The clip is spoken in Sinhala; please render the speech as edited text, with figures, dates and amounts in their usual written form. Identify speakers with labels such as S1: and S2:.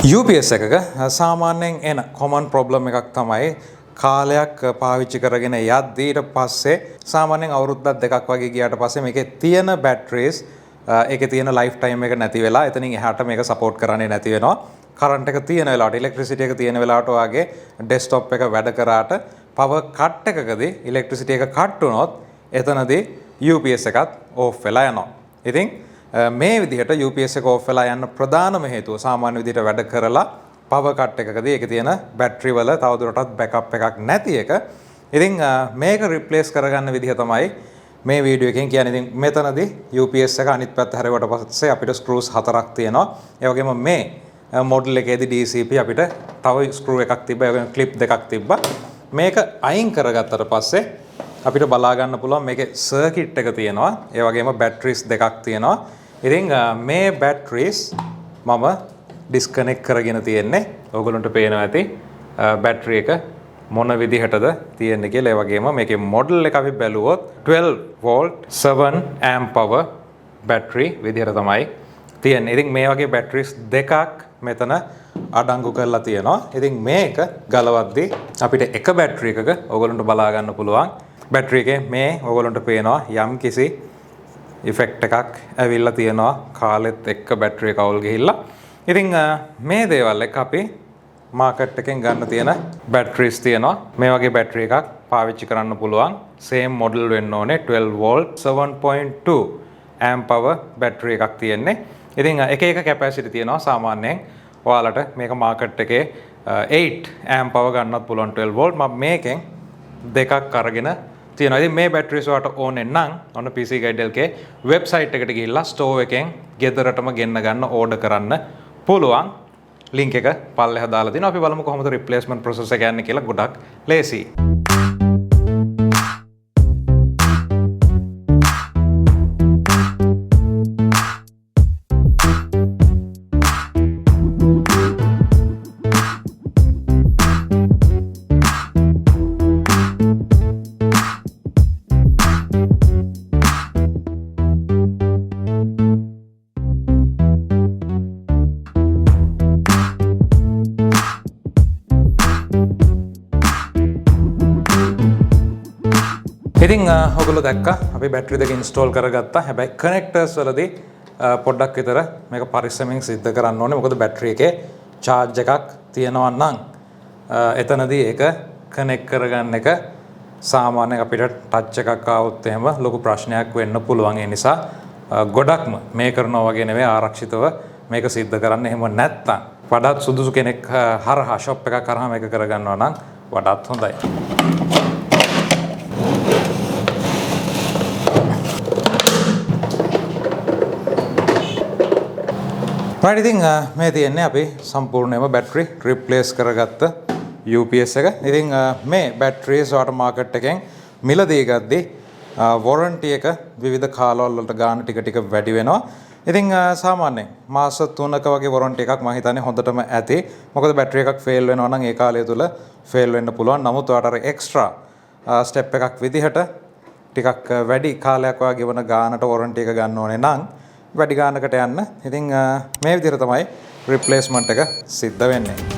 S1: UPS එකක සාමාන්‍යයෙන් එන common problem එකක් තමයි කාලයක් පාවිච්චි කරගෙන යද්දී ඊට පස්සේ සාමාන්‍යයෙන් අවුරුද්දක් දෙකක් වගේ ගියාට පස්සේ මේකේ තියෙන batteries ඒකේ තියෙන life time එක නැති වෙලා එතනින් එහාට මේක support කරන්නේ නැති වෙනවා. current එක තියෙන වෙලාවට electricity එක තියෙන වෙලාවට වාගේ desktop එක වැඩ කරාට power cut එකකදී electricity එක cut වුණොත් එතනදී UPS එකත් off වෙලා යනවා. ඉතින් මේ විදිහට UPS එක off වෙලා යන්න ප්‍රධානම හේතුව සාමාන්‍ය විදිහට වැඩ කරලා power cut එකකදී ඒකේ තියෙන battery වල තවදුරටත් backup එකක් නැති එක. ඉතින් මේක replace කරගන්න විදිහ තමයි මේ වීඩියෝ එකෙන් කියන්නේ. ඉතින් මෙතනදී UPS එක අනිත් පැත්ත හැරෙවට පස්සේ අපිට screws 4ක් තියෙනවා. ඒ වගේම මේ model එකේදී DCP අපිට තව screw එකක් තිබ්බා. ඒ වගේම clip දෙකක් තිබ්බා. මේක අයින් කරගත්තට පස්සේ අපිට බලා ගන්න පුළුවන් මේකේ circuit එක තියෙනවා. ඒ වගේම batteries දෙකක් තියෙනවා. ඉතින් මේ batteries මම disconnect කරගෙන තියෙන්නේ. ඔයගොල්ලන්ට පේනවා ඇති battery එක මොන විදිහටද තියෙන්නේ කියලා. ඒ වගේම මේකේ model එක අපි බැලුවොත් 12 volt 7 amp power battery විදිහට තමයි තියෙන්නේ. ඉතින් මේ වගේ batteries දෙකක් මෙතන අඩංගු කරලා තියෙනවා. ඉතින් මේක ගලවද්දී අපිට එක battery එකක ඔයගොල්ලන්ට බලා ගන්න පුළුවන්. battery එකේ මේ ඔයගොල්ලන්ට පේනවා යම් කිසි effect එකක් ඇවිල්ලා තියෙනවා කාලෙත් එක්ක battery එක අවුල් ගිහිල්ලා. ඉතින් මේ දේවල් එක අපි මාකට් එකෙන් ගන්න තියෙන batteries තියෙනවා. මේ වගේ battery එකක් පාවිච්චි කරන්න පුළුවන්. same model වෙන්න ඕනේ 12 volt 7.2 amp power battery එකක් තියෙන්නේ. ඉතින් එක එක capacity තියෙනවා. සාමාන්‍යයෙන් ඔයාලට මේක මාකට් එකේ 8 amp power ගන්නත් පුළුවන් 12 volt. මම මේකෙන් දෙකක් අරගෙන තියෙනවා. ඉතින් මේ batteries වලට ඕනේ නම් ඔන්න PC Guide එකේ website එකට ගිහිල්ලා store එකෙන් ගෙදරටම ගෙන්න ගන්න order කරන්න පුළුවන්. link එක පල්ලෙහා දාලා තිනවා. අපි බලමු කොහොමද replacement process එක යන්නේ කියලා. ගොඩක් ලේසි. ඉතින් ඔයගොල්ලෝ දැක්කා අපි බැටරි දෙක ඉන්ස්ටෝල් කරගත්තා. හැබැයි කනෙක්ටර්ස් වලදී පොඩ්ඩක් විතර මේක පරිස්සමෙන් සිද්ධ කරන්න ඕනේ. මොකද බැටරි එකේ charge එකක් තියෙනවා නම් එතනදී ඒක කනෙක්ට් කරගන්න එක සාමාන්‍යයෙන් අපිට ටච් එකක් ආවොත් එහෙම ලොකු ප්‍රශ්නයක් වෙන්න පුළුවන්. ඒ නිසා ගොඩක්ම මේ කරනවා වගේ නෙවෙයි ආරක්ෂිතව මේක සිද්ධ කරන්න. එහෙම නැත්නම් වඩාත් සුදුසු කෙනෙක් හරහා shop එකක් කරහා මේක කරගන්නවා නම් වඩාත් හොඳයි. right ඉතින් මේ තියෙන්නේ අපි සම්පූර්ණයෙන්ම බැටරි රිප්ලේස් කරගත්ත UPS එක. ඉතින් මේ බැටරිස් වලට මාකට් එකෙන් මිලදී ගද්දී warranty එක විවිධ කාලවල වලට ගන්න ටික ටික වැඩි වෙනවා. ඉතින් සාමාන්‍යයෙන් මාස 3ක වගේ warranty එකක් මම හිතන්නේ හොඳටම ඇති. මොකද බැටරි එකක් fail වෙනවා නම් ඒ කාලය තුල fail වෙන්න පුළුවන්. නමුත් ඔයාලට අර extra step එකක් විදිහට ටිකක් වැඩි කාලයක් වගේ ගෙවන ගානට warranty එක ගන්න ඕනේ නම් වැඩි ගානකට යන්න. ඉතින් මේ විදිහට තමයි replacement එක සිද්ධ වෙන්නේ.